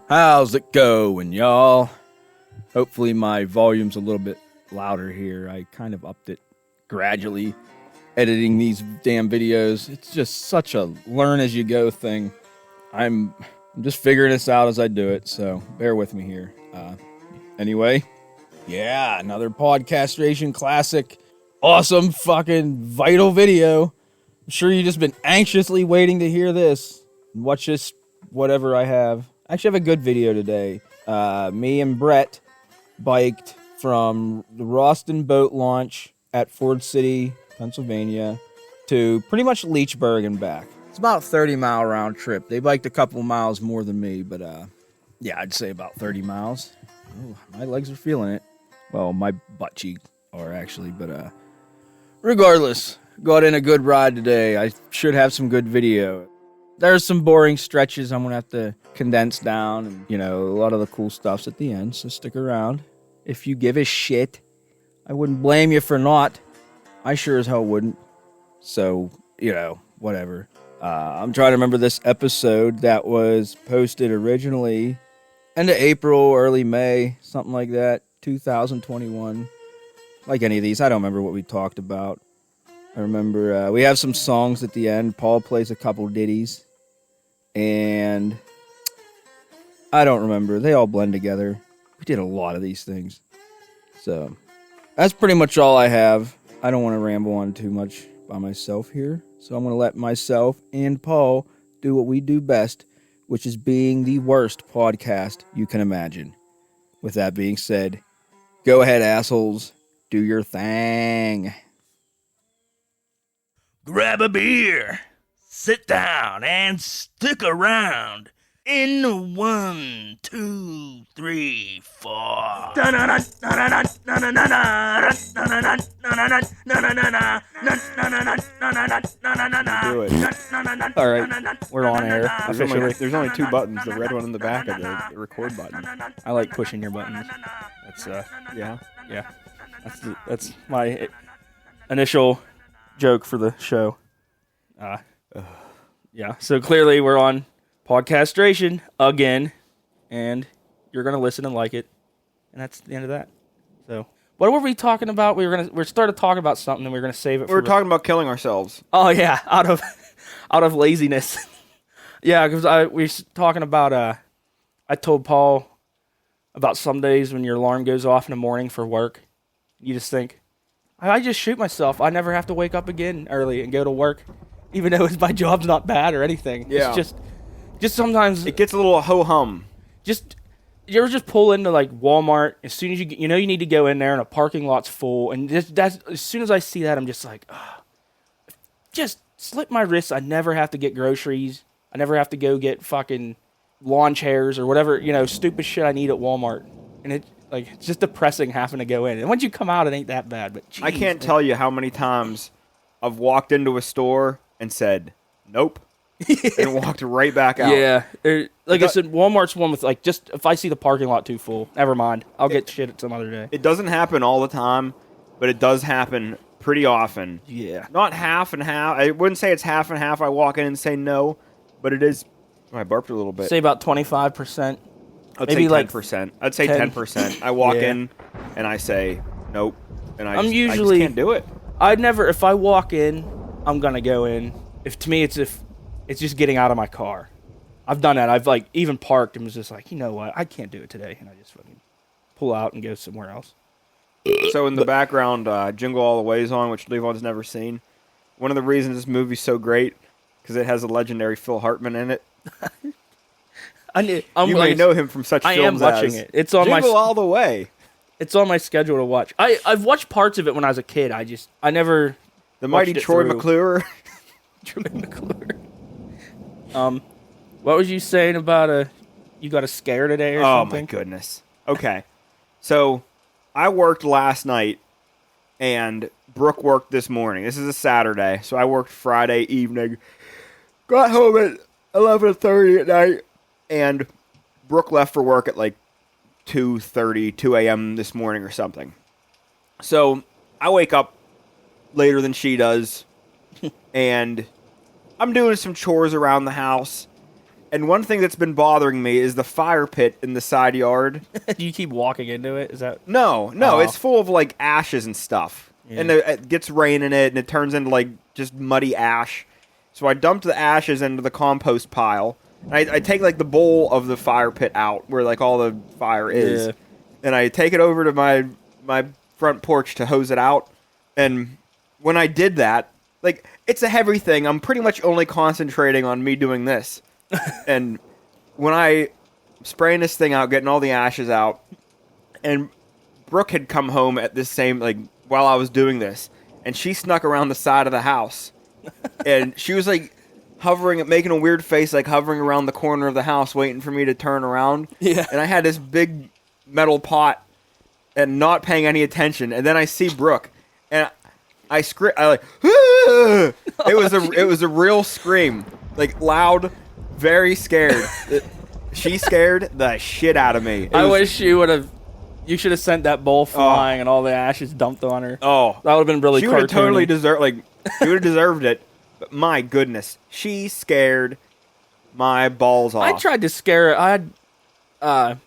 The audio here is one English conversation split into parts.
How's it going, y'all? Hopefully my volume's a little bit louder here. I kind of upped it gradually, editing these damn videos. It's just such a learn-as-you-go thing. I'm just figuring this out as I do it, so bear with me here. Anyway, yeah, another Podcastration classic. Awesome fucking vital video. I'm sure you've just been anxiously waiting to hear this. Watch this, whatever I have. I actually have a good video today. Me and Brett biked from the Rosston boat launch at Ford City, Pennsylvania, to pretty much Leechburg and back. It's about a 30-mile round trip. They biked a couple miles more than me, but yeah, I'd say about 30 miles. Oh, my legs are feeling it. Well, my butt cheek are actually, but regardless, got in a good ride today. I should have some good video. There's some boring stretches I'm going to have to condense down. And, you know, a lot of the cool stuff's at the end, so stick around. If you give a shit, I wouldn't blame you for not. I sure as hell wouldn't. So, you know, whatever. I'm trying to remember this episode that was posted originally end of April, early May, something like that, 2021. Like any of these, I don't remember what we talked about. I remember we have some songs at the end. Paul plays a couple ditties. And I don't remember. They all blend together. We did a lot of these things. So that's pretty much all I have. I don't want to ramble on too much by myself here. So I'm going to let myself and Paul do what we do best, which is being the worst podcast you can imagine. With that being said, go ahead, assholes. Do your thing. Grab a beer, sit down, and stick around in 1, 2, 3, 4. Do it. All right, we're on air officially. There's only two buttons, the red one in the back of the record button. I like pushing your buttons. That's yeah. That's my initial joke for the show. Yeah, so clearly we're on Podcastration again, and you're gonna listen and like it, and that's the end of that. So, what were we talking about? We started talking about something, and we were gonna save it. We were talking about killing ourselves. Oh yeah, out of laziness. Yeah, because we were talking about. I told Paul about some days when your alarm goes off in the morning for work, you just think, I just shoot myself. I never have to wake up again early and go to work, even though my job's not bad or anything. Yeah. It's just sometimes It gets a little ho-hum. You ever just pull into like Walmart as soon as you know you need to go in there and a parking lot's full, and that's as soon as I see that I'm just like, just slip my wrists. I never have to get groceries. I never have to go get fucking lawn chairs or whatever, stupid shit I need at Walmart. And it's just depressing having to go in. And once you come out, it ain't that bad. But geez, I can't tell you how many times I've walked into a store and said, nope, and walked right back out. Yeah. I said, Walmart's one with, just if I see the parking lot too full, never mind. I'll get shit at some other day. It doesn't happen all the time, but it does happen pretty often. Yeah. Not half and half. I wouldn't say it's half and half. I walk in and say no, but it is. I burped a little bit. Say about 25%. I'd maybe say 10%. I'd say 10%. I walk in and I say nope, and I just can't do it. If I walk in, I'm gonna go in. If it's just getting out of my car. I've done that. I've even parked and was just like, you know what, I can't do it today, and I just fucking pull out and go somewhere else. So in the background, Jingle All the Way's on, which Levon's never seen. One of the reasons this movie's so great because it has the legendary Phil Hartman in it. You may know him from such films as... I am watching it. It's on Jingle All the Way. It's on my schedule to watch. I've watched parts of it when I was a kid. I never... The mighty Troy McClure. Troy McClure. What was you saying about you got a scare today or something? Oh my goodness. Okay. So, I worked last night, and Brooke worked this morning. This is a Saturday, so I worked Friday evening. Got home at 11:30 at night, and Brooke left for work at 2:30, 2 a.m. this morning or something. So, I wake up later than she does, and I'm doing some chores around the house, And one thing that's been bothering me is the fire pit in the side yard. Do you keep walking into it? Is that... No, Oh. it's full of like ashes and stuff. Yeah. And it gets rain in it, and it turns into like just muddy ash. So I dumped the ashes into the compost pile. And I take like the bowl of the fire pit out where like all the fire is. Yeah. And I take it over to my front porch to hose it out. And when I did that, like, it's a heavy thing. I'm pretty much only concentrating on me doing this. And when I spraying this thing out, getting all the ashes out, and Brooke had come home at this same, like, while I was doing this, and she snuck around the side of the house. And she was, like, hovering, making a weird face, like, hovering around the corner of the house, waiting for me to turn around. Yeah. And I had this big metal pot and not paying any attention. And then I see Brooke, and I like, ah! It was a real scream, like loud, very scared. She scared the shit out of me. I wish you should have sent that bowl flying and all the ashes dumped on her. Oh, That would have been really she would have cartoony. totally deserved. Like, she would have deserved it. But my goodness, she scared my balls off. I tried to scare her. I had a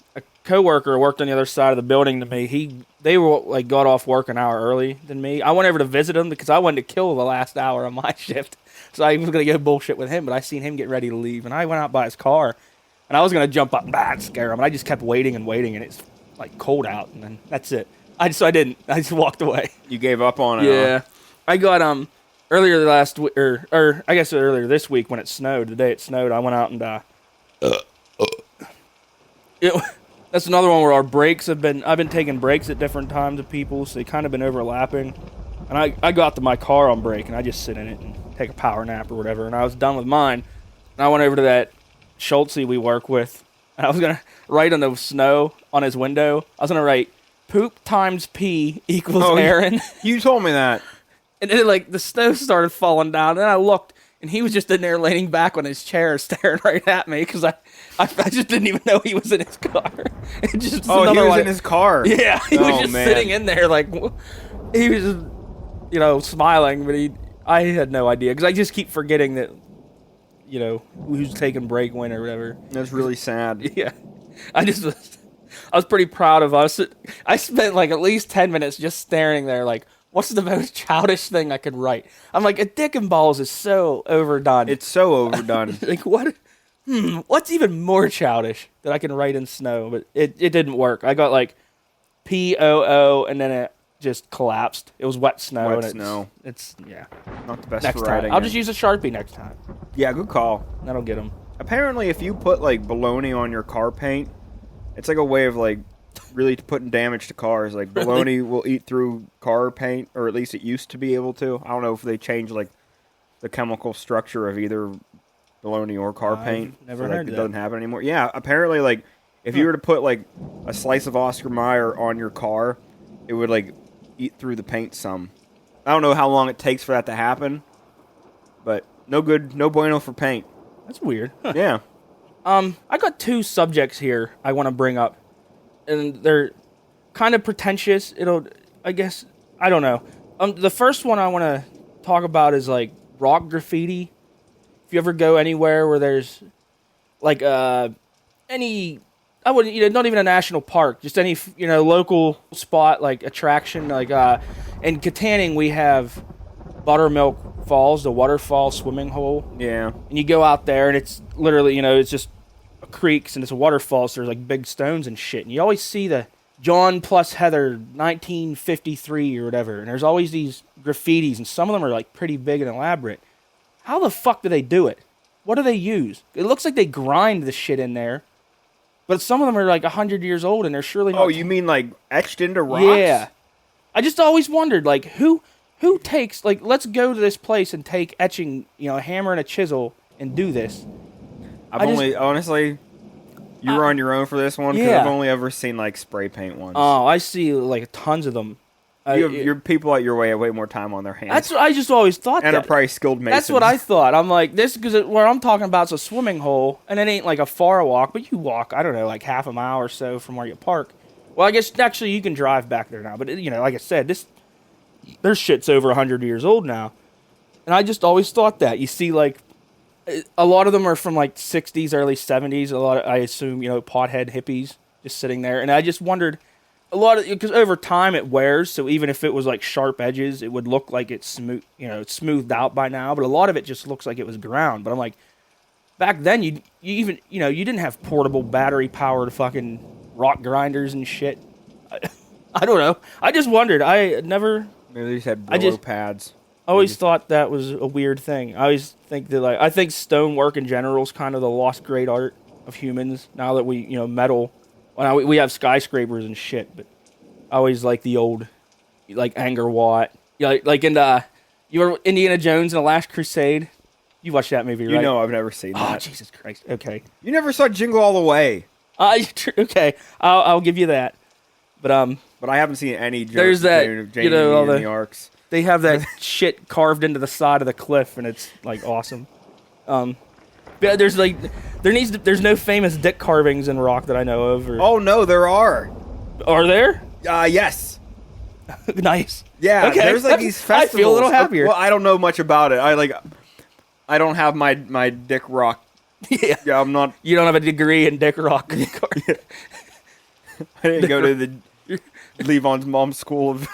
coworker who worked on the other side of the building to me. They were like got off work an hour early than me. I went over to visit him because I wanted to kill the last hour of my shift. So I was going to go bullshit with him, but I seen him get ready to leave, and I went out by his car, and I was going to jump up and scare him, and I just kept waiting and waiting, and it's like cold out, and then that's it. I didn't. I just walked away. You gave up on it. Yeah, I got earlier last week, or I guess earlier this week when it snowed. The day it snowed, I went out and that's another one where our breaks I've been taking breaks at different times of people, so they kind of been overlapping. And I got to my car on break, and I just sit in it and take a power nap or whatever. And I was done with mine, and I went over to that Schultzy we work with, and I was gonna write on the snow on his window. I was gonna write poop times P equals Aaron. You told me that. And then like the snow started falling down, and then I looked, and he was just in there leaning back on his chair, staring right at me because I just didn't even know he was in his car. It just He was in his car. Yeah, he was just man. sitting in there like he was just, smiling, but I had no idea because I just keep forgetting that who's taking break when or whatever. That's really sad. Yeah, I was pretty proud of us. I spent like at least 10 minutes just staring there like, what's the most childish thing I could write? I'm like, a dick and balls is so overdone. It's so overdone. Like, what's even more childish that I can write in snow? But it didn't work. I got like POO, and then it just collapsed. It was wet snow. Wet and snow. It's Not the best next for time. writing. I'll just use a Sharpie next time. Yeah, good call. That'll get them. Apparently, if you put like bologna on your car paint, it's like a way of like really putting damage to cars. Like bologna will eat through car paint, or at least it used to be able to. I don't know if they changed like the chemical structure of either bologna or car paint. never so, like, heard it that. doesn't happen anymore. Yeah, apparently, like if you were to put like a slice of Oscar Mayer on your car, it would like eat through the paint some. I don't know how long it takes for that to happen, but no bueno for paint. That's weird. Huh. Yeah. I got two subjects here I want to bring up, and they're kind of pretentious. I don't know. The first one I want to talk about is like rock graffiti. If you ever go anywhere where there's like not even a national park, just any local spot like attraction, like in Katanning we have Buttermilk Falls, the waterfall swimming hole. Yeah. And you go out there, and it's literally, it's just creeks, and it's a waterfall, so there's like big stones and shit. And you always see the John plus Heather 1953 or whatever, and there's always these graffitis, and some of them are like pretty big and elaborate. How the fuck do they do it? What do they use? It looks like they grind the shit in there, but some of them are like 100 years old, and they're surely not. Oh, you mean like etched into rocks? Yeah. I just always wondered, like, who takes, like, let's go to this place and take etching, a hammer and a chisel and do this. Honestly, you were on your own for this one because Yeah. I've only ever seen like spray paint ones. Oh, I see, like, tons of them. Your people at your way have way more time on their hands. That's what I just always thought. Enterprise skilled masons. That's what I thought. I'm like, this, because where I'm talking about is a swimming hole, and it ain't like a far walk, but you walk, I don't know, like half a mile or so from where you park. Well, I guess actually you can drive back there now, but like I said, their shit's over 100 years old now. And I just always thought that. You see, like, A lot of them are from like 60s, early 70s. A lot, I assume, pothead hippies just sitting there. And I just wondered, because over time it wears, so even if it was like sharp edges, it would look like it's smooth, it's smoothed out by now. But a lot of it just looks like it was ground. But I'm like, back then you even, you didn't have portable battery powered fucking rock grinders and shit. I don't know. I just wondered. I never. Maybe they just had Brillo pads. I always thought that was a weird thing. I always think that, I think stonework in general is kind of the lost great art of humans. Now that we, metal, well, now we have skyscrapers and shit, but I always like the old, Angkor Wat. You were Indiana Jones and the Last Crusade. You watched that movie, right? I've never seen that. Oh, Jesus Christ. Okay. You never saw Jingle All the Way. Okay. I'll give you that. But I haven't seen any. There's that, Jane all the Arcs. They have that shit carved into the side of the cliff, and it's awesome. But there's no famous dick carvings in rock that I know of. Oh no, there are. Are there? Yes. Nice. Yeah. Okay. There's these festivals. I feel a little happier. Well, I don't know much about it. I don't have my dick rock. Yeah. Yeah, I'm not. You don't have a degree in dick rock. I didn't go to the Levon's mom's school of.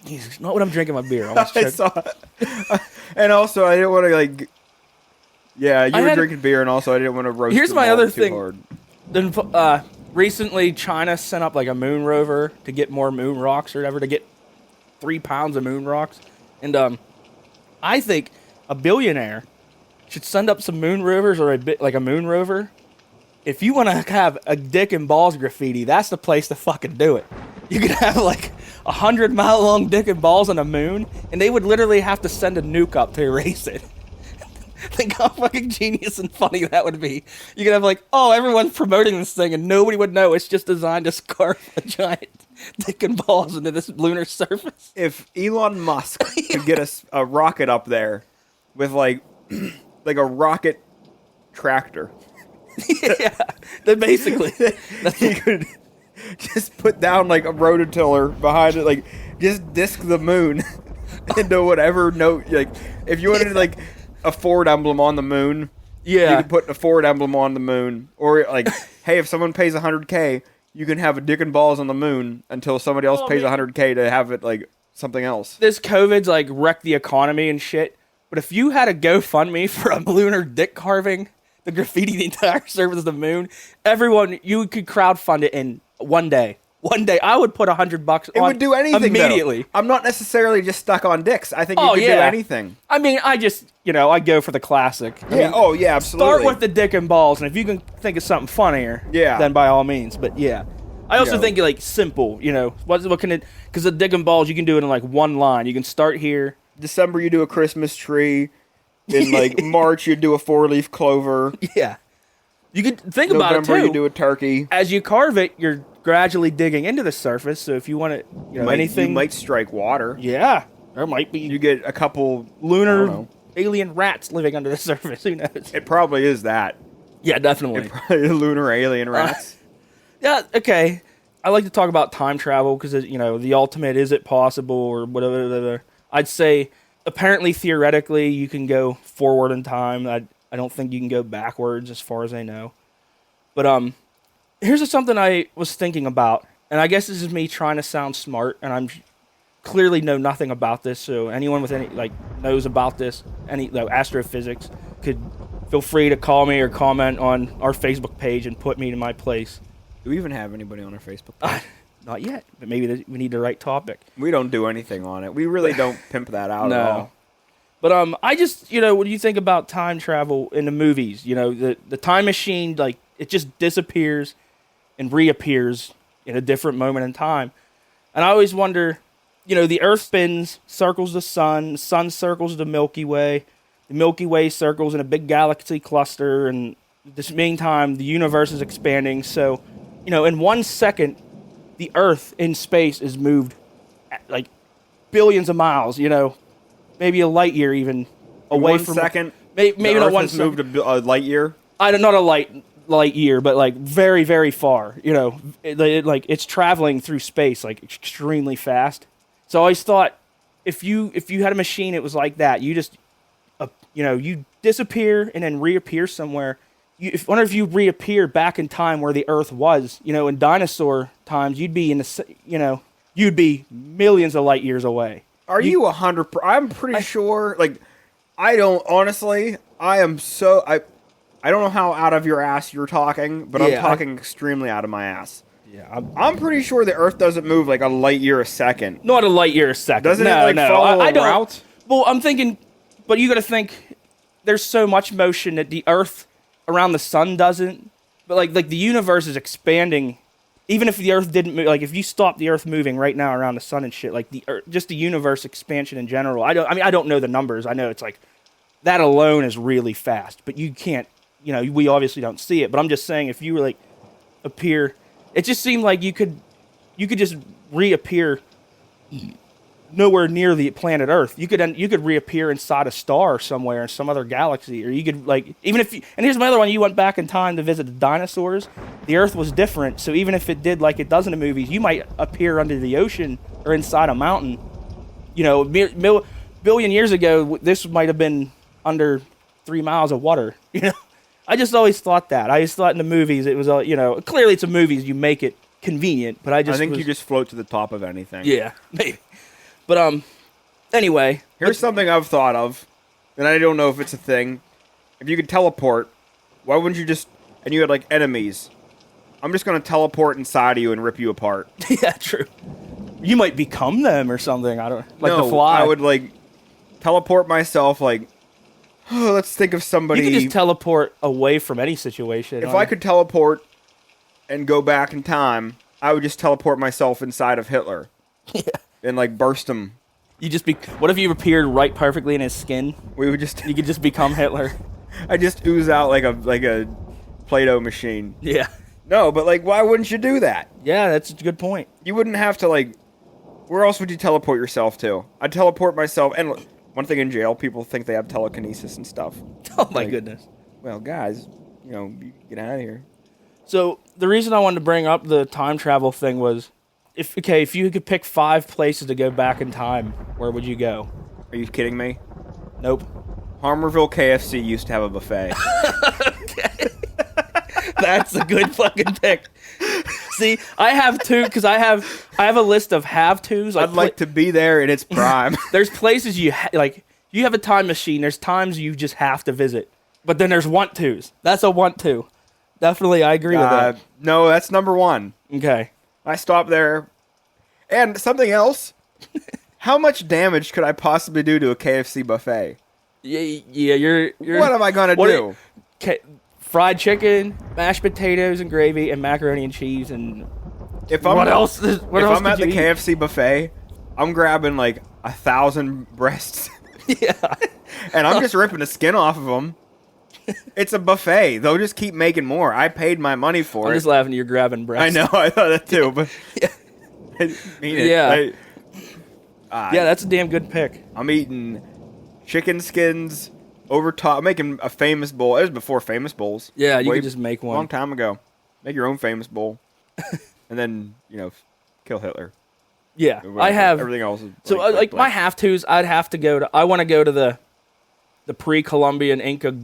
Jesus, not when I'm drinking my beer. I saw it. And also, I didn't want to Yeah, you were drinking beer, and also I didn't want to roast. Here's my other too thing. Hard. Then recently, China sent up a moon rover to get more moon rocks or whatever, to get 3 pounds of moon rocks, and I think a billionaire should send up some moon rovers, or a moon rover. If you want to have a dick and balls graffiti, that's the place to fucking do it. You could have 100-mile long dick and balls on the moon, and they would literally have to send a nuke up to erase it. Think how fucking genius and funny that would be. You could have everyone's promoting this thing, and nobody would know it's just designed to scarf a giant dick and balls into this lunar surface. If Elon Musk could get a rocket up there with a rocket tractor. Yeah, then basically he could just put down a rototiller behind it, just disc the moon into whatever note. If you wanted a Ford emblem on the moon, you could put a Ford emblem on the moon. Or hey, if someone pays $100K, you can have a dick and balls on the moon until somebody else pays $100K to have it something else. This COVID's wrecked the economy and shit. But if you had a GoFundMe for a lunar dick carving, the graffiti the entire surface of the moon, you could crowdfund it in one day. One day, I would put $100 on. It would do anything immediately. Though. I'm not necessarily just stuck on dicks. I think you could do anything. I mean, I just I go for the classic. Absolutely. Start with the dick and balls, and if you can think of something funnier, then by all means. But I also think simple. What can it? Because the dick and balls, you can do it in one line. You can start here. December, you do a Christmas tree. In March, you do a 4-leaf clover. Yeah. You could think about it, too. November, you do a turkey. As you carve it, you're gradually digging into the surface, so if you want it, anything... You might strike water. Yeah. There might be... You get a couple... lunar alien rats living under the surface. Who knows? It probably is that. Yeah, definitely. Probably lunar alien rats. Yeah, okay. I like to talk about time travel, because, the ultimate, is it possible, or whatever. I'd say... Apparently, theoretically, you can go forward in time. I don't think you can go backwards, as far as I know. But here's something I was thinking about, and I guess this is me trying to sound smart, and I'm clearly know nothing about this. So anyone with any knows about this, astrophysics, could feel free to call me or comment on our Facebook page and put me in my place. Do we even have anybody on our Facebook page? Not yet, but maybe we need the right topic. We don't do anything on it. We really don't pimp that out at all. But I just, what do you think about time travel in the movies? The time machine, it just disappears and reappears in a different moment in time. And I always wonder, the Earth spins, circles the sun circles the Milky Way circles in a big galaxy cluster, and this meantime, the universe is expanding. So, in 1 second, the Earth in space is moved billions of miles, maybe a light year even away from... 1 second? Maybe not 1 second. Moved a light year? Not a light year, but very, very far. It's traveling through space extremely fast. So I always thought if you had a machine, it was like that. You just you disappear and then reappear somewhere. Wonder if you reappear back in time where the Earth was. In dinosaur times, you'd be you'd be millions of light years away. Are you 100%? I'm pretty sure. Like, I don't honestly. I am so. I don't know how out of your ass you're talking, but I'm talking extremely out of my ass. Yeah, I'm pretty sure the Earth doesn't move like a light year a second. not a light year a second. Doesn't it follow I a don't. route? Well, I'm thinking, but you got to think. There's so much motion that the Earth around the sun doesn't. But like the universe is expanding. Even if the Earth didn't move, like if you stop the Earth moving right now around the sun and shit, like just the universe expansion in general. I don't know the numbers. I know it's like that alone is really fast, but you can't. We obviously don't see it. But I'm just saying, if you were like appear, it just seemed like you could just reappear nowhere near the planet Earth. You could reappear inside a star somewhere in some other galaxy, or you could even if. And here's my other one: you went back in time to visit the dinosaurs. The Earth was different, so even if it did like it does in the movies, you might appear under the ocean or inside a mountain. Billion years ago, this might have been under 3 miles of water. I just always thought that. I just thought in the movies it was all. Clearly it's a movies, you make it convenient, but I think you just float to the top of anything. Yeah, maybe. But anyway, here's something I've thought of, and I don't know if it's a thing. If you could teleport, why wouldn't you just? And you had like enemies. I'm just gonna teleport inside of you and rip you apart. Yeah, true. You might become them or something. I don't like no, the Fly. I would like teleport myself. Like, let's think of somebody. You could just teleport away from any situation. If I could teleport and go back in time, I would just teleport myself inside of Hitler. Yeah. And like burst him. What if you appeared right perfectly in his skin? You could just become Hitler. I just ooze out like a Play-Doh machine. Yeah. No, but like, why wouldn't you do that? Yeah, that's a good point. You wouldn't have to like. Where else would you teleport yourself to? I'd teleport myself. And one thing in jail, people think they have telekinesis and stuff. Oh my goodness. Well, guys, you get out of here. So the reason I wanted to bring up the time travel thing was, if you could pick 5 places to go back in time, where would you go? Are you kidding me? Nope. Harmerville KFC used to have a buffet. Okay. That's a good fucking pick. See, I have 2 because I have a list of have-tos. I'd like to be there in its prime. There's places you have a time machine. There's times you just have to visit, but then there's want-tos. That's a want-to. Definitely, I agree with that. No, that's number 1. Okay. I stopped there. And something else. How much damage could I possibly do to a KFC buffet? Yeah, you're what am I going to do? Fried chicken, mashed potatoes and gravy, and macaroni and cheese, and if I'm at the KFC buffet, I'm grabbing like 1,000 breasts. Yeah. And I'm just ripping the skin off of them. It's a buffet. They'll just keep making more. I paid my money for it. I'm just laughing you're grabbing breasts. I know. I thought that too, but yeah. I didn't mean it. Yeah. Yeah, that's a damn good pick. I'm eating chicken skins over top. I'm making a famous bowl. It was before famous bowls. Yeah, you could just make one. A long time ago. Make your own famous bowl. And then, kill Hitler. Yeah, I have. Everything else is so, my have-tos, I want to go to the pre-Columbian Inca,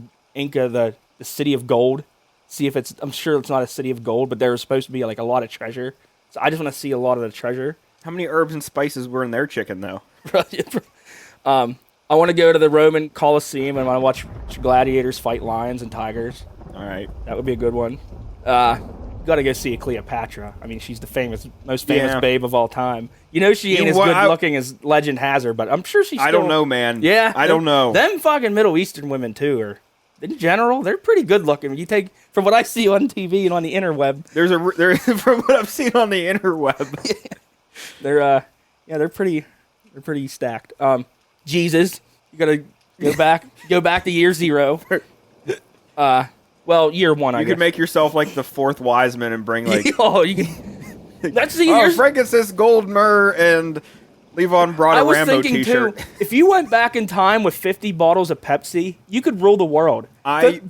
the city of gold. See if I'm sure it's not a city of gold, but there was supposed to be like a lot of treasure. So I just want to see a lot of the treasure. How many herbs and spices were in their chicken, though? I want to go to the Roman Colosseum and I want to watch gladiators fight lions and tigers. All right. That would be a good one. Got to go see Cleopatra. I mean, she's the most famous babe of all time. She ain't as good looking as legend has her, but I'm sure she's still... I don't know, man. Yeah. I don't know. Them fucking Middle Eastern women, too, are... In general, they're pretty good looking. You take from what I see on TV and on the interweb. From what I've seen on the interweb. Yeah. They're pretty stacked. Jesus, you gotta go back to year 0. Year 1. You could make yourself like the 4th wise man and bring like. You can. That's the frankincense, gold, myrrh, and Levon brought a Rambo t-shirt. Too, if you went back in time with 50 bottles of Pepsi, you could rule the world.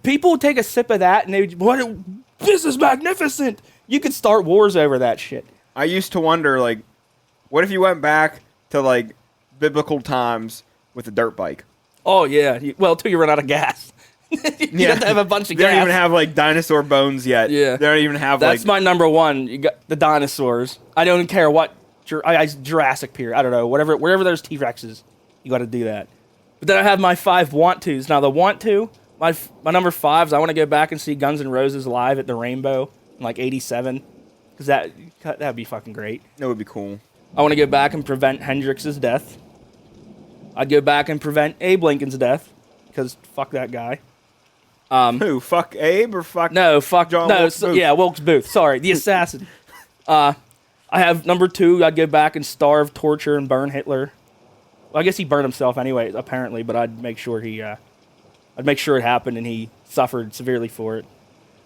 People would take a sip of that and this is magnificent. You could start wars over that shit. I used to wonder, like, what if you went back to, like, biblical times with a dirt bike? Oh yeah. Well, till you run out of gas. You have to have a bunch of They gas. don't even have like dinosaur bones yet. Yeah. They don't even have That's like. my number one. You got the dinosaurs. I don't care what Jurassic period. I don't know. Wherever there's T-Rexes, you got to do that. But then I have my 5 want tos. Now the want to, my number 5s. I want to go back and see Guns N' Roses live at the Rainbow in like '87, because that'd be fucking great. That would be cool. I want to go back and prevent Hendrix's death. I'd go back and prevent Abe Lincoln's death, because fuck that guy. Who? Fuck Abe or fuck? No, fuck John no. Wilkes Booth? Yeah, Wilkes Booth. Sorry, the assassin. I have number 2. I'd go back and starve, torture, and burn Hitler. Well, I guess he burned himself anyway, apparently. But I'd make sure I'd make sure it happened and he suffered severely for it.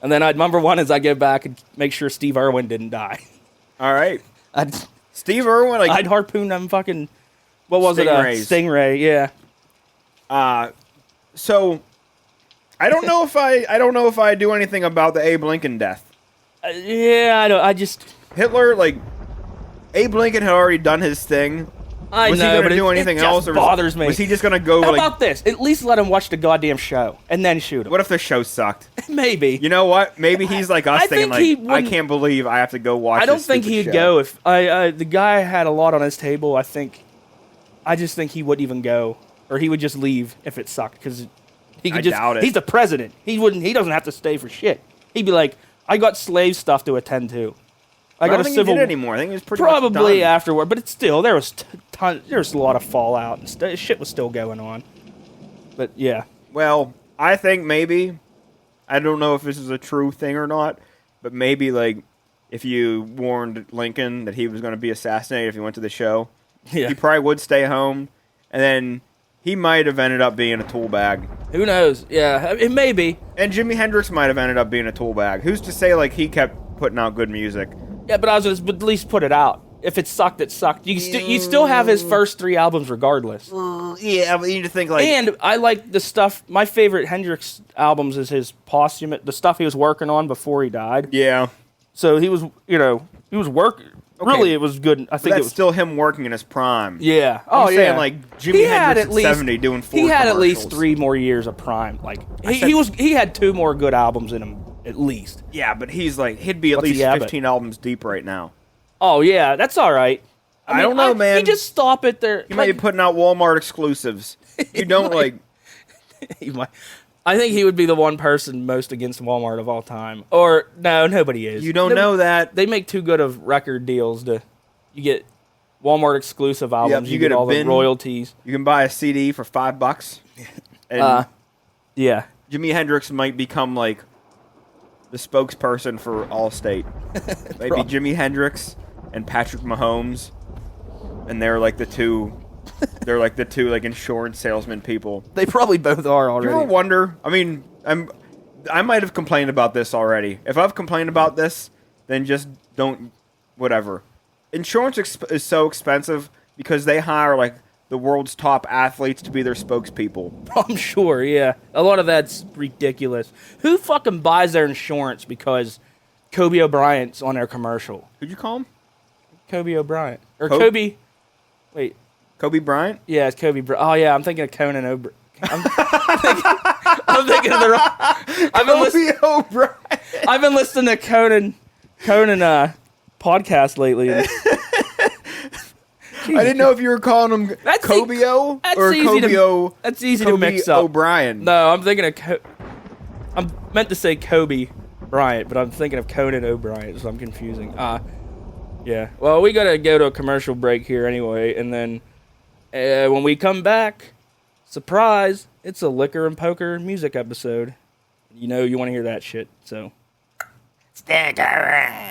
And then number 1 is I go back and make sure Steve Irwin didn't die. All right. I'd Steve Irwin, like I'd harpoon them fucking. What was Stingrays. it? Stingray. Yeah. So, I don't know if I do anything about the Abe Lincoln death. Yeah. I don't. I just. Hitler, like Abe Lincoln had already done his thing. I Was know, he going but to do it anything just else, or bothers me. was he just going to go How like? about this? At least let him watch the goddamn show and then shoot him. What if the show sucked? Maybe. You know what? Maybe he's like us, I thinking think he like, I wouldn't- can't believe I have to go watch. I don't this think stupid he'd show. go if the guy had a lot on his table. I just think he wouldn't even go, or he would just leave if it sucked, because he could I just. doubt it. He's the president. He wouldn't. He doesn't have to stay for shit. He'd be like, I got slave stuff to attend to. I I got don't a think civil. he did anymore. I think it was pretty Probably much done. afterward, but it's still there was there was a lot of fallout and shit was still going on. But yeah, Well, I think maybe, I don't know if this is a true thing or not, but maybe like if you warned Lincoln that he was going to be assassinated if he went to the show, yeah. he probably would stay home, and then he might have ended up being a tool bag. Who knows? Yeah, it may be. And Jimi Hendrix might have ended up being a tool bag. Who's to say like he kept putting out good music? Yeah, but I was but at least put it out. If it sucked, it sucked. You still have his first 3 albums regardless. Yeah, but you need to think like. And I like the stuff. My favorite Hendrix albums is his posthumous, the stuff he was working on before he died. Yeah. So he was working. Okay. Really, it was good. I think That's it was still him working in his prime. Yeah. I'm saying, yeah. like, Jimi He had Hendrix at 70 doing Ford He had at least commercials. 3 more years of prime. Like said- he had 2 more good albums in him at least. Yeah, but he'd be at What's least he have 15 albums deep right now. Oh yeah, that's all right. I don't know, man. You just stop it there. He might be putting out Walmart exclusives. You don't might. like. I think he would be the one person most against Walmart of all time. Or no, nobody is. You don't know that. They make too good of record deals to. You get Walmart exclusive albums. you you get get a all the bin. royalties. You can buy a CD for $5, and Yeah. Jimi Hendrix might become like the spokesperson for Allstate. Maybe Jimi Hendrix and Patrick Mahomes, and they're like the two. They're like the two like insurance salesman people. They probably both are Do already. you ever wonder? I mean, I might have complained about this already. If I've complained about this, then just don't. Whatever. Insurance is so expensive because they hire like the world's top athletes to be their spokespeople. I'm sure, yeah. A lot of that's ridiculous. Who fucking buys their insurance because Kobe O'Brien's on their commercial? Who'd you call him? Kobe O'Brien. Or Kobe? Kobe. Wait. Kobe Bryant? Yeah, it's Kobe Bryant. Oh, yeah, I'm thinking of Conan O'Brien. I'm thinking of the wrong. Kobe O'Brien. I've been listening to Conan podcast lately. I didn't know if you were calling him That's Kobe-O that's or easy to- Kobe-O. That's easy to Kobe mix up. O'Brien. No, I'm thinking of I'm meant to say Kobe Bryant, but I'm thinking of Conan O'Brien, so I'm confusing. Yeah. Well, we gotta go to a commercial break here anyway, and then when we come back, surprise, it's a liquor and poker music episode. You know you want to hear that shit, so. Stick around.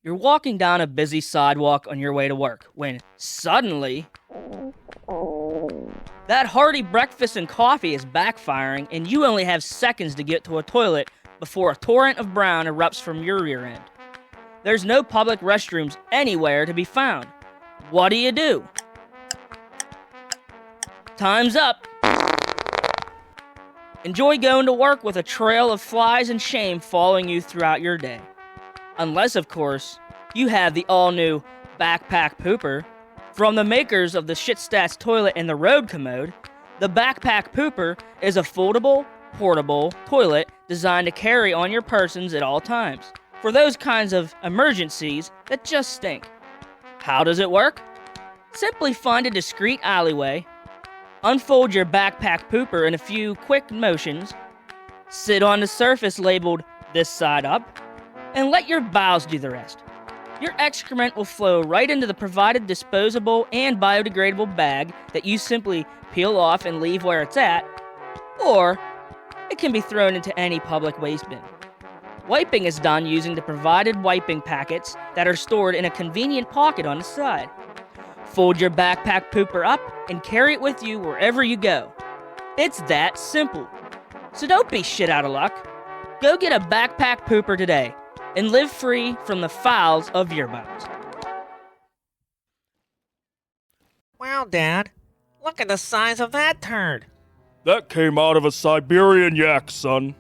You're walking down a busy sidewalk on your way to work when suddenly that hearty breakfast and coffee is backfiring and you only have seconds to get to a toilet before a torrent of brown erupts from your rear end. There's no public restrooms anywhere to be found. What do? Time's up. Enjoy going to work with a trail of flies and shame following you throughout your day. Unless, of course, you have the all-new Backpack Pooper. From the makers of the Shitstats toilet and the Road Commode, the Backpack Pooper is a foldable, portable toilet designed to carry on your persons at all times, for those kinds of emergencies that just stink. How does it work? Simply find a discreet alleyway, unfold your Backpack Pooper in a few quick motions, sit on the surface labeled "this side up," and let your bowels do the rest. Your excrement will flow right into the provided disposable and biodegradable bag that you simply peel off and leave where it's at, or it can be thrown into any public waste bin. Wiping is done using the provided wiping packets that are stored in a convenient pocket on the side. Fold your Backpack Pooper up and carry it with you wherever you go. It's that simple. So don't be shit out of luck. Go get a Backpack Pooper today and live free from the fouls of your bowels. Wow, Dad. Look at the size of that turd. That came out of a Siberian yak, son.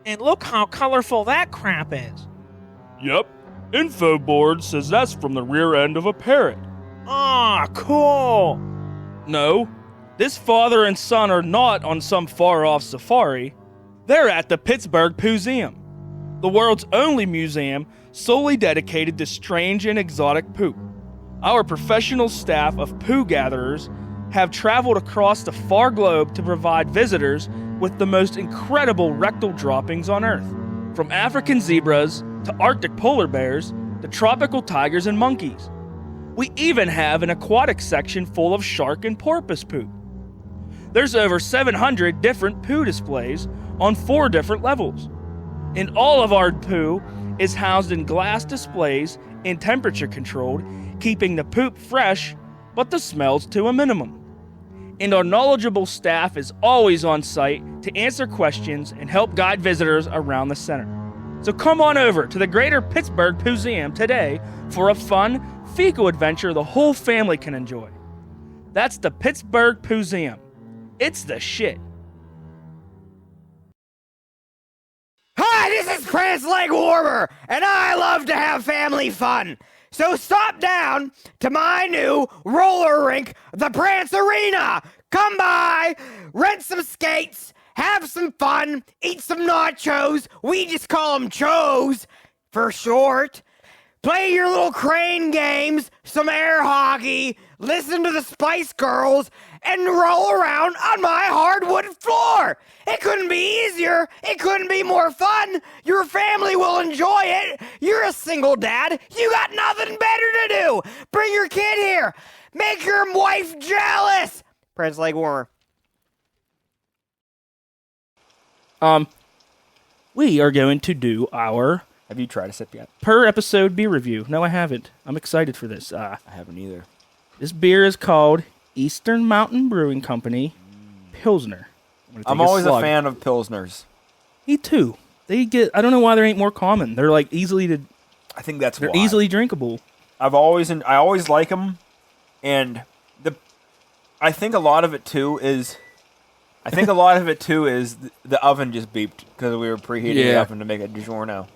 And look how colorful that crap is. Yep. Info board says that's from the rear end of a parrot. Aw, cool. No, this father and son are not on some far-off safari. They're at the Pittsburgh Pooseum, the world's only museum solely dedicated to strange and exotic poop. Our professional staff of poo gatherers have traveled across the far globe to provide visitors with the most incredible rectal droppings on Earth. From African zebras to Arctic polar bears to tropical tigers and monkeys. We even have an aquatic section full of shark and porpoise poop. There's over 700 different poo displays on 4 different levels. And all of our poo is housed in glass displays and temperature controlled, keeping the poop fresh, but the smells to a minimum. And our knowledgeable staff is always on site to answer questions and help guide visitors around the center. So come on over to the Greater Pittsburgh Pooseum today for a fun, fecal adventure the whole family can enjoy. That's the Pittsburgh Pooseum. It's the shit. Hi, this is Prince Leg Warmer, and I love to have family fun. So stop down to my new roller rink, the Prance Arena. Come by, rent some skates, have some fun, eat some nachos. We just call them chos for short. Play your little crane games, some air hockey, listen to the Spice Girls, and roll around on my hardwood floor. It couldn't be easier. It couldn't be more fun. Your family will enjoy it. You're a single dad. You got nothing better to do. Bring your kid here. Make your wife jealous. Prince Leg Warmer. We are going to do our Have you tried a sip yet? per episode beer review. No, I haven't. I'm excited for this. I haven't either. This beer is called Eastern Mountain Brewing Company Pilsner. I'm always a fan of Pilsners. Me too. I don't know why they ain't more common. They're like I think that's they're why. easily drinkable. I always like them, and I think a lot of it too is the oven just beeped because we were preheating the oven to make a DiGiorno.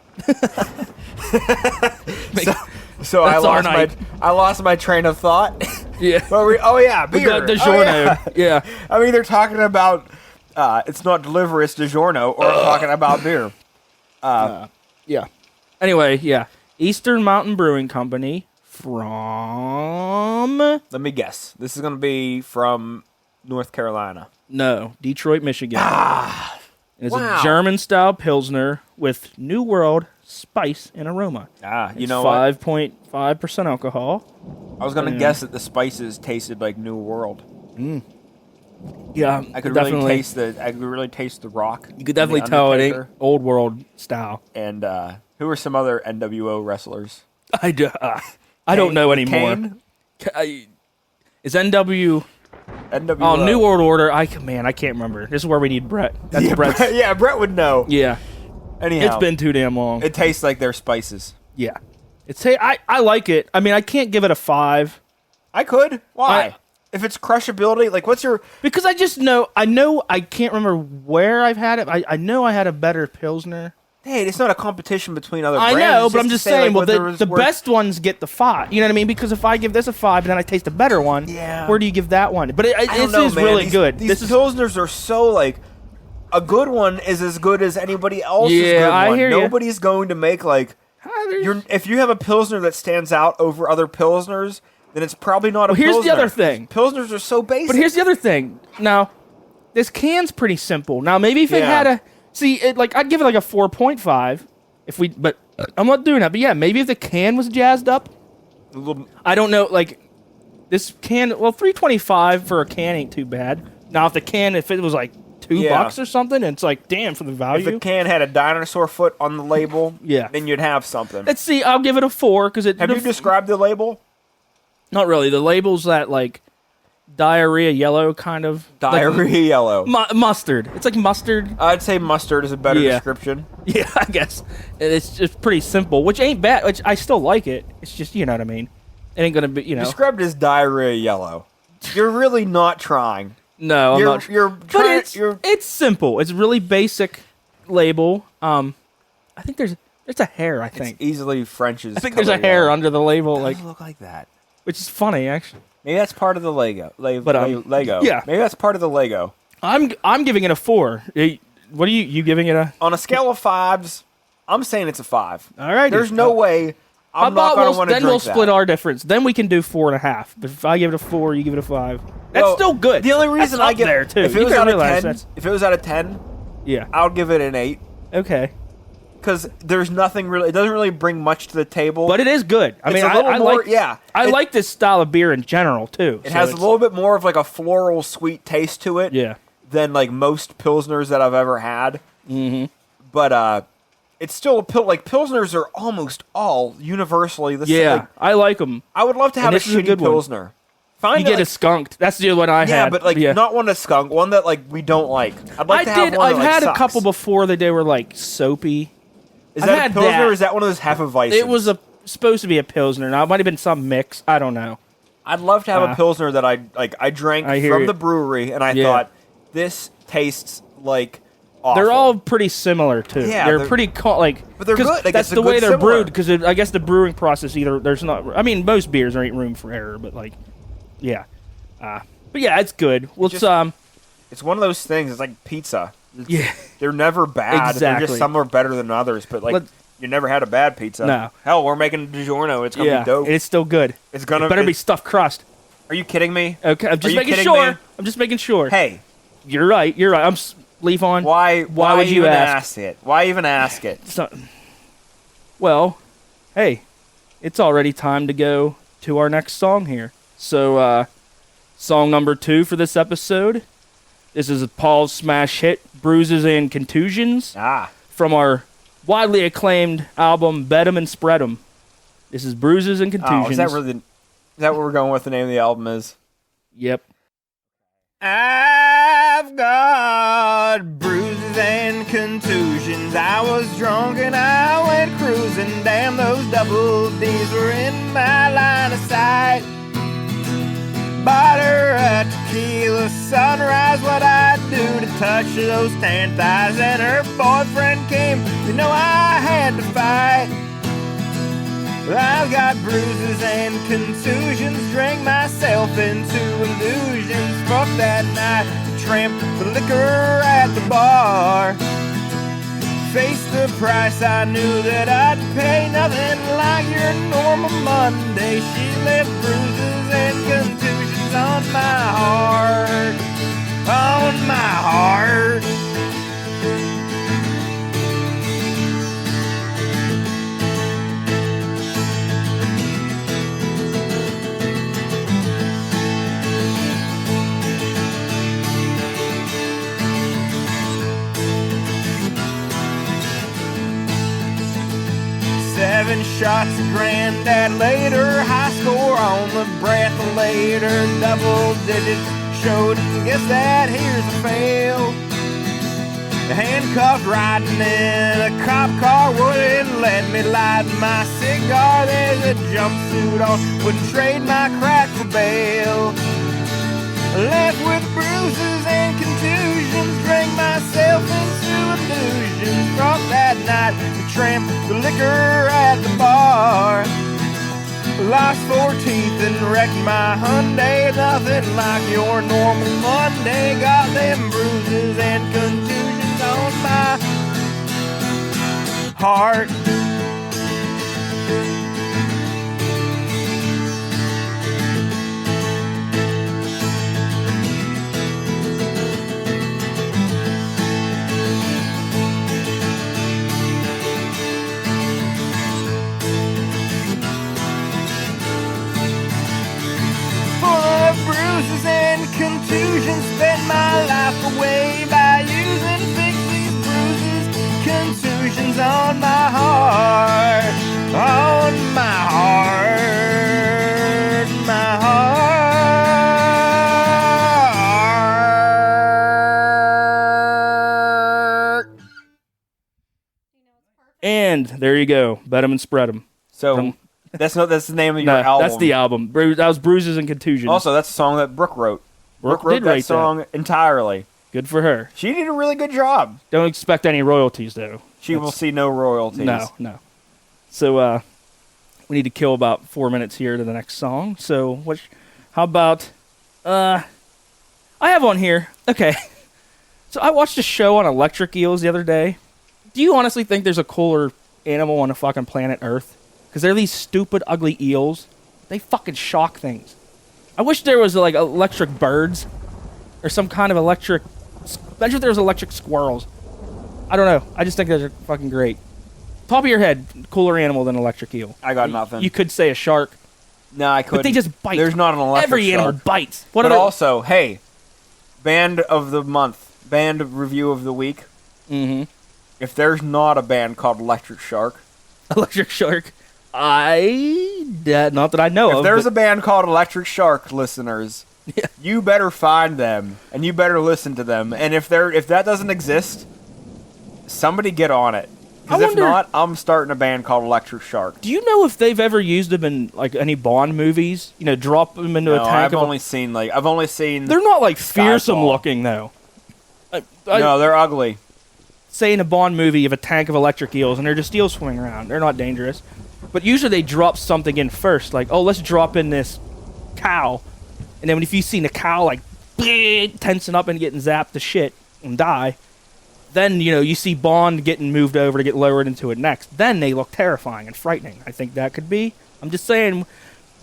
so I lost my train of thought. Yeah. Beer. We got DiGiorno. Yeah. I'm either talking about it's not deliver, it's DiGiorno, or talking about beer. Yeah. Anyway, yeah. Eastern Mountain Brewing Company from... Let me guess. This is going to be from North Carolina. No, Detroit, Michigan. It's wow. a German-style Pilsner with New World spice and aroma. You It's know what? 5.5% alcohol. I was going to guess that the spices tasted like New World. Yeah, I could definitely really taste the rock. You could definitely tell it ain't Old World style. And who are some other NWO wrestlers? I don't know anymore. Is NW... NWO. Oh, New World Order. I can't remember. This is where we need Brett. That's Brett's. Yeah, Brett would know. Yeah. Anyhow, It's been too damn long. It tastes like their spices. Yeah. I like it. I mean, I can't give it a 5. I could. Why? If it's crushability, like what's your... Because I just know, I can't remember where I've had it. I know I had a better Pilsner Hey, it's not a competition between other I brands. know, It's but I'm to just say, saying. like, Well, what the there was best ones get the 5. You know what I mean? Because if I give this a 5 and then I taste a better one, Yeah. where do you give that one? But I don't this know, is man. really These, good. These This is Pilsners are so, like, a good one is as good as anybody else's Yeah, good I one. hear ya. Nobody's going to make, like, if you have a Pilsner that stands out over other Pilsners, then it's probably not a Well, here's Pilsner. the other thing. Pilsners are so basic. But here's the other thing. Now, this can's pretty simple. Now, maybe if it Yeah. had a I'd give it like a 4.5 but I'm not doing that. But yeah, maybe if the can was jazzed up, A little- I don't know. Like this can, well, $3.25 for a can ain't too bad. Now, if it was like $2 or something, and it's like, damn, for the if value. the can had a dinosaur foot on the label, Yeah. then you'd have something. Let's see. I'll give it a 4 because Have you described the label? Not really. The label's that like diarrhea yellow kind of Diarrhea yellow. mustard. It's like mustard. I'd say mustard is a better Yeah. description. Yeah, I guess. And it's just pretty simple, which ain't bad. Which I still like it. It's just, you know what I mean. It ain't gonna be, Described as diarrhea yellow. You're really not trying. No, I'm You're not. you're But trying. it's simple. It's really basic label. I think there's a hair. I think. easily French's. I think there's a hair under the label, It like, doesn't look like that. which is funny actually. Maybe that's part of the Lego. Lego. yeah. Maybe that's part of the Lego. I'm giving it a 4. What are you giving it a? On a scale of 5s, I'm saying it's a 5. All right. There's no way I'm not going to want to drink then we'll that. split our difference. Then we can do 4.5. But if I give it a 4, you give it a 5. That's Well, still good. The only reason That's I up give there too. if it You was gotta out of realize 10, if it was out of 10, yeah. I would give it an 8 Okay. because there's nothing really. It doesn't really bring much to the table. But it is good. I It's mean, a little I more. like. Yeah, I it, like this style of beer in general too. It so has a it's- little bit more of like a floral, sweet taste to it. Yeah. Than like most pilsners that I've ever had. Mm-hmm. But it's still like pilsners are almost all universally the same. Yeah, Like, I like them. I would love to have And a this is a shitty good one. pilsner. Find You get like, a skunked. That's the one I had. yeah, but like not one that's skunk, one that like we don't like. I'd like to have one I've that, like, had a sucks. couple before that they were like soapy. Is I've that a had pilsner that. or is that one of those Hefeweizen? It was supposed to be a pilsner. Now it might have been some mix. I don't know. I'd love to have a pilsner that I drank I hear from you. the brewery and I Yeah. thought this tastes like awful. They're all pretty similar too. Yeah, they're they're- pretty But they're 'cause good. Like, that's it's a the way good they're similar. brewed. Because I guess the brewing process there's not. I mean, most beers there ain't room for error, but like, yeah. But yeah, it's good. Well, just- it's It's one of those things. It's like pizza. yeah. They're never bad. They're Exactly. just some are better than others. But like, Let- you never had a bad pizza. No. Hell, we're making DiGiorno. It's gonna Yeah, be dope. and it's still good. It's gonna It better be it- stuffed crust. Are you kidding me? Okay, I'm Are just you making kidding sure. me? I'm just making sure. Hey, You're right. You're right. Leave on. why would you even ask? it? Why even ask it? Well, hey, it's already time to go to our next song here. So, song number 2 for this episode. This is Paul's smash hit, Bruises and Contusions, from our widely acclaimed album, Bet 'em and Spread 'em. This is Bruises and Contusions. Oh, is that what we're going with? The name of the album is? Yep. I've got bruises and contusions. I was drunk and I went cruising. Damn, those double D's were in my line of sight. Bought her a tequila sunrise, what I'd do to touch those tan thighs. And her boyfriend came, you know I had to fight. Well, I've got bruises and contusions, drank myself into illusions. Fuck that night, tramped the liquor at the bar. Faced the price, I knew that I'd pay. Nothing like your normal Monday. She left bruises and contusions on my heart. On my heart. Seven shots of Grandad later, high score on the breathalyzer, double digits showed. Guess that here's a fail. Handcuffed riding in a cop car, wouldn't let me light my cigar. There's a jumpsuit on, wouldn't trade my crack for bail. Left with bruises and contusions, drank myself into illusions. rock that night, the tramp, the liquor at the bar. Lost 4 teeth and wrecked my Hyundai. Nothing like your normal Monday. Got them bruises and contusions on my heart. Bruises and contusions, spent my life away by using fix these bruises, contusions on my heart, on my heart, my heart. And there you go. Bet 'em and spread 'em. So that's the name of your album. That's the album. That was Bruises and Contusions. Also, that's a song that Brooke wrote. Brooke wrote did that write song entirely. Good for her. She did a really good job. Don't expect any royalties, though. She will see no royalties. No. So, we need to kill about 4 minutes here to the next song. So, how about, I have one here. Okay. So, I watched a show on electric eels the other day. Do you honestly think there's a cooler animal on the fucking planet Earth? Because they're these stupid, ugly eels. They fucking shock things. I wish there was, like, electric birds. Or some kind of electric... Imagine if there was electric squirrels. I don't know. I just think those are fucking great. Top of your head, cooler animal than electric eel. I got nothing. You could say a shark. No, I couldn't. But they just bite. There's not an electric Every shark. animal bites. But also, hey, band of the month, band review of the week. Mm-hmm. If there's not a band called Electric Shark. Electric Shark. Not that I know of. If there's a band called Electric Shark, listeners, you better find them and you better listen to them. And if that doesn't exist, somebody get on it. Because if not, I'm starting a band called Electric Shark. Do you know if they've ever used them in like any Bond movies? You know, drop them into a tank. I've only seen. They're not like fearsome looking though. No, they're ugly. Say in a Bond movie, you have a tank of electric eels, and they're just eels swimming around. They're not dangerous. But usually they drop something in first, like, oh, let's drop in this cow. And then if you've seen a cow, like, tensing up and getting zapped to shit and die, then, you know, you see Bond getting moved over to get lowered into it next. Then they look terrifying and frightening. I think that could be. I'm just saying,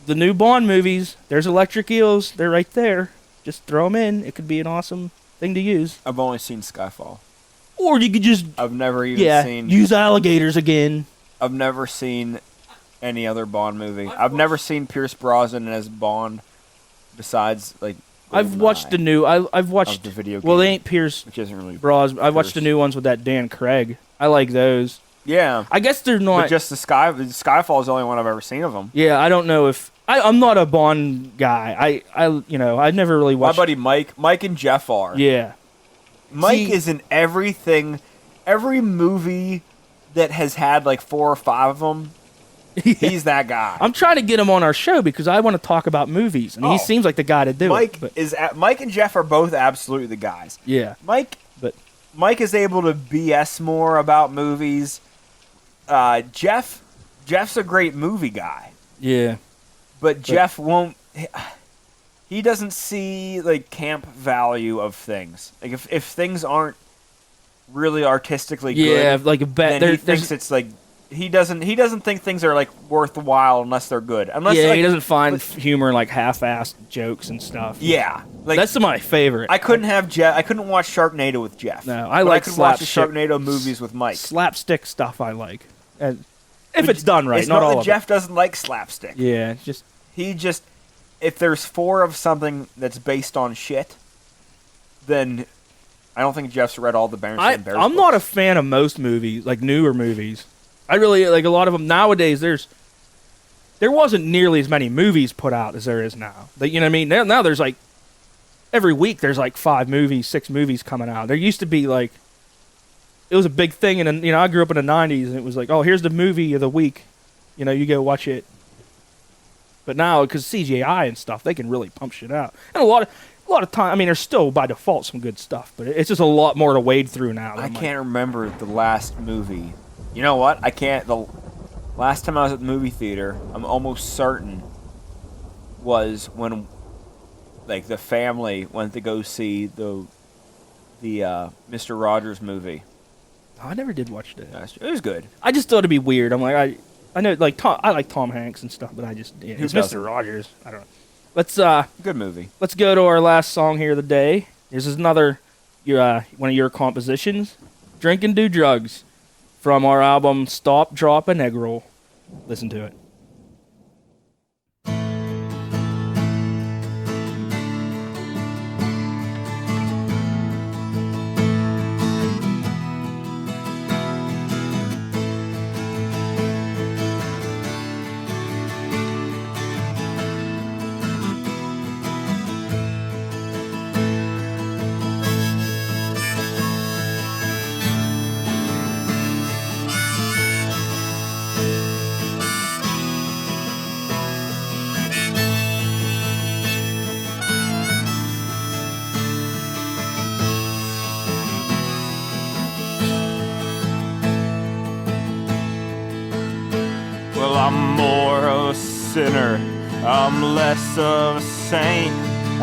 the new Bond movies, there's electric eels. They're right there. Just throw them in. It could be an awesome thing to use. I've only seen Skyfall. Or you could just... I've never even seen... use alligators again. I've never seen any other Bond movie. I've never seen Pierce Brosnan as Bond besides, like... I've watched the new... I've watched... the video game, well, they ain't Pierce which isn't really Brosnan. I've watched the new ones with that Dan Craig. I like those. Yeah. I guess they're not... But just Skyfall is the only one I've ever seen of them. Yeah, I don't know if... I'm not a Bond guy. I've never really watched... My buddy Mike and Jeff are. Yeah. Mike is in everything, every movie that has had like 4 or 5 of them. He's that guy. I'm trying to get him on our show because I want to talk about movies, and he seems like the guy to do it. Mike and Jeff are both absolutely the guys. Yeah. Mike is able to BS more about movies. Jeff's a great movie guy. Yeah. But Jeff won't. He doesn't see like camp value of things. Like if things aren't really artistically good, yeah, like a bet. Then he thinks it's like he doesn't think things are like worthwhile unless they're good. Unless he doesn't find humor in like half-assed jokes and stuff. Yeah, like that's my favorite. I couldn't watch Sharknado with Jeff. No, I could watch the Sharknado movies with Mike. Slapstick stuff I like, if it's done right. It's not not all that of Jeff doesn't like slapstick. Yeah, if there's 4 of something that's based on shit, then I don't think Jeff's read all the Berenstain Bears I'm books. not a fan of most movies, like newer movies. I really like a lot of them nowadays. There wasn't nearly as many movies put out as there is now. You know what I mean? Now there's like every week there's like 5 movies, 6 movies coming out. There used to be like it was a big thing, and I grew up in the '90s, and it was like, oh, here's the movie of the week. You go watch it. But now, because CGI and stuff, they can really pump shit out. And a lot of time. I mean, there's still by default some good stuff, but it's just a lot more to wade through now. I can't remember the last movie. You know what? I can't. The last time I was at the movie theater, I'm almost certain, was when, like, the family went to go see the Mr. Rogers movie. I never did watch that. It was good. I just thought it'd be weird. I'm like, I know, like, I like Tom Hanks and stuff, but I just, it's doesn't? Mr. Rogers. I don't know. Let's Good movie. let's go to our last song here of the day. This is another one of your compositions, "Drink and Do Drugs," from our album "Stop, Drop, and Egg Roll." Listen to it. Well, I'm more of a sinner, I'm less of a saint.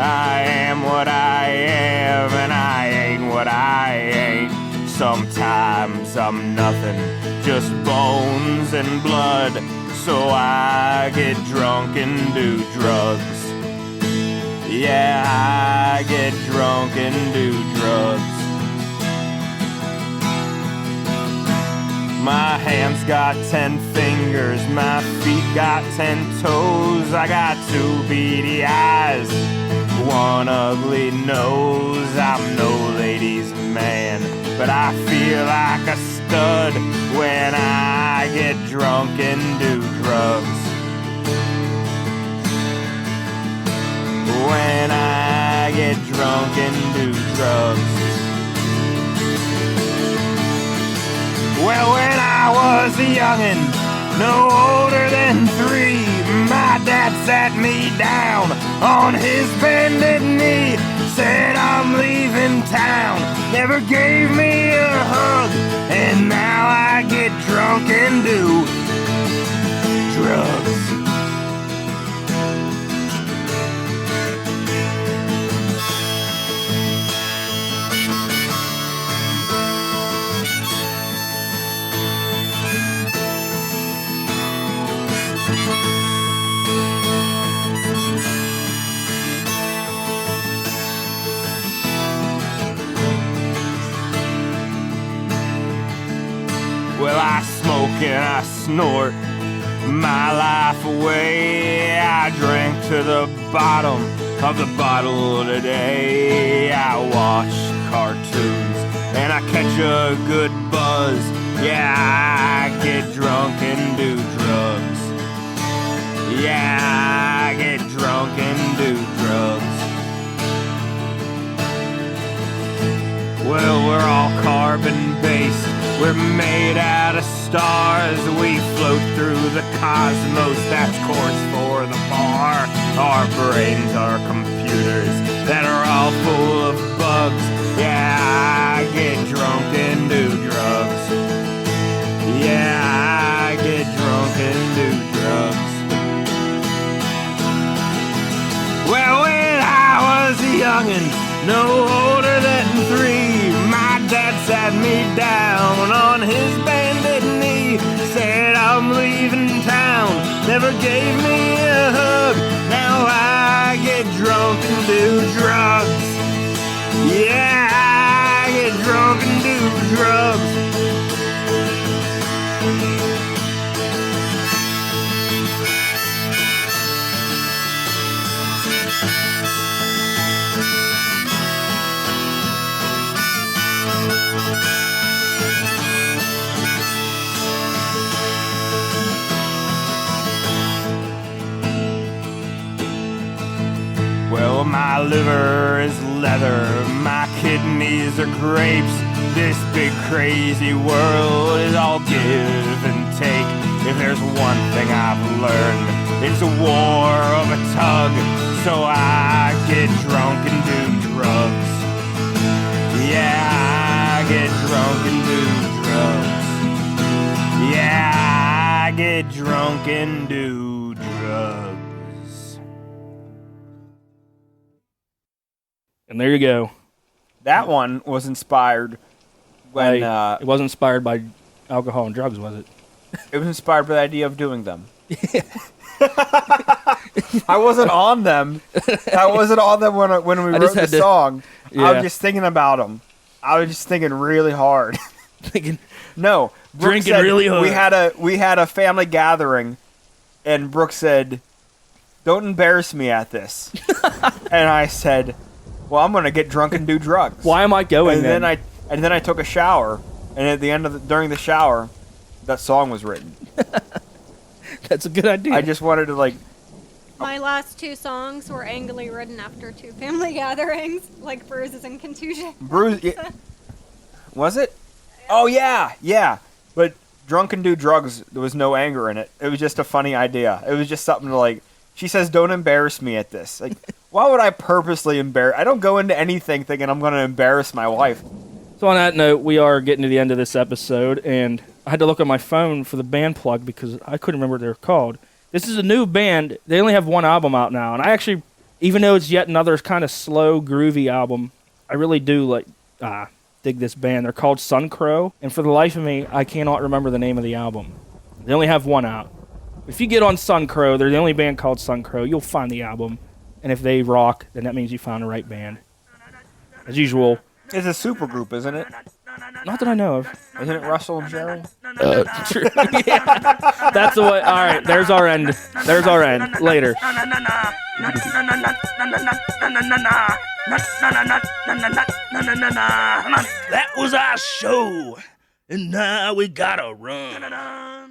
I am what I am, and I ain't what I ain't. Sometimes I'm nothing, just bones and blood. So I get drunk and do drugs. Yeah, I get drunk and do drugs. My hands got 10 fingers, my feet got 10 toes. I got 2 beady eyes, 1 ugly nose. I'm no ladies' man, but I feel like a stud when I get drunk and do drugs. When I get drunk and do drugs. Well, when I was a youngin', no older than 3, my dad sat me down on his bended knee, said I'm leaving town, never gave me a hug, and now I get drunk and do drugs. Well, I smoke and I snort my life away. I drank to the bottom of the bottle today. I watch cartoons and I catch a good buzz. Yeah, I get drunk and do drugs. Yeah, I get drunk and do drugs. Well, we're all carbon-based. We're made out of stars. We float through the cosmos. That's course for the bar. Our brains are computers that are all full of bugs. Yeah, I get drunk and do drugs. Yeah, I get drunk and do drugs. Well, when I was a youngin', no older than 3, my dad sat me down on his bended knee, said I'm leaving town, never gave me a hug. Now I get drunk and do drugs. Yeah, I get drunk and do drugs. Well, my liver is leather, my kidneys are grapes. This big crazy world is all give and take. If there's one thing I've learned, it's a war of a tug. So I get drunk and do And there you go. That one was inspired when It wasn't inspired by alcohol and drugs, was it? it was inspired by the idea of doing them. I wasn't on them. I wasn't on them when we wrote just the had to- song. I Yeah. was just thinking about them. I was just thinking really hard. Thinking, No, Brooke Drinking said really hard. We had a family gathering, and Brooke said, "Don't embarrass me at this." And I said, "Well, I'm gonna get drunk and do drugs." why am I going And then? then I took a shower, and at the end of during the shower, that song was written. That's a good idea. I just wanted to like. My last 2 songs were angrily written after 2 family gatherings, like bruises and contusion. Was it? Oh yeah. But drunk and do drugs, there was no anger in it. It was just a funny idea. It was just something to like. She says, "Don't embarrass me at this." Like, why would I purposely embarrass? I don't go into anything thinking I'm going to embarrass my wife. So on that note, we are getting to the end of this episode, and I had to look at my phone for the band plug because I couldn't remember what they were called. This is a new band. They only have 1 album out now, and I actually, even though it's yet another kind of slow, groovy album, I really do dig this band. They're called Sun Crow, and for the life of me, I cannot remember the name of the album. They only have 1 out. If you get on Sun Crow, they're the only band called Sun Crow, you'll find the album, and if they rock, then that means you found the right band. As usual. It's a super group, isn't it? Not that I know of. Isn't it Russell and Jerry? True. Yeah. That's the way. All right, there's our end. There's our end. Later. That was our show, and now we gotta run.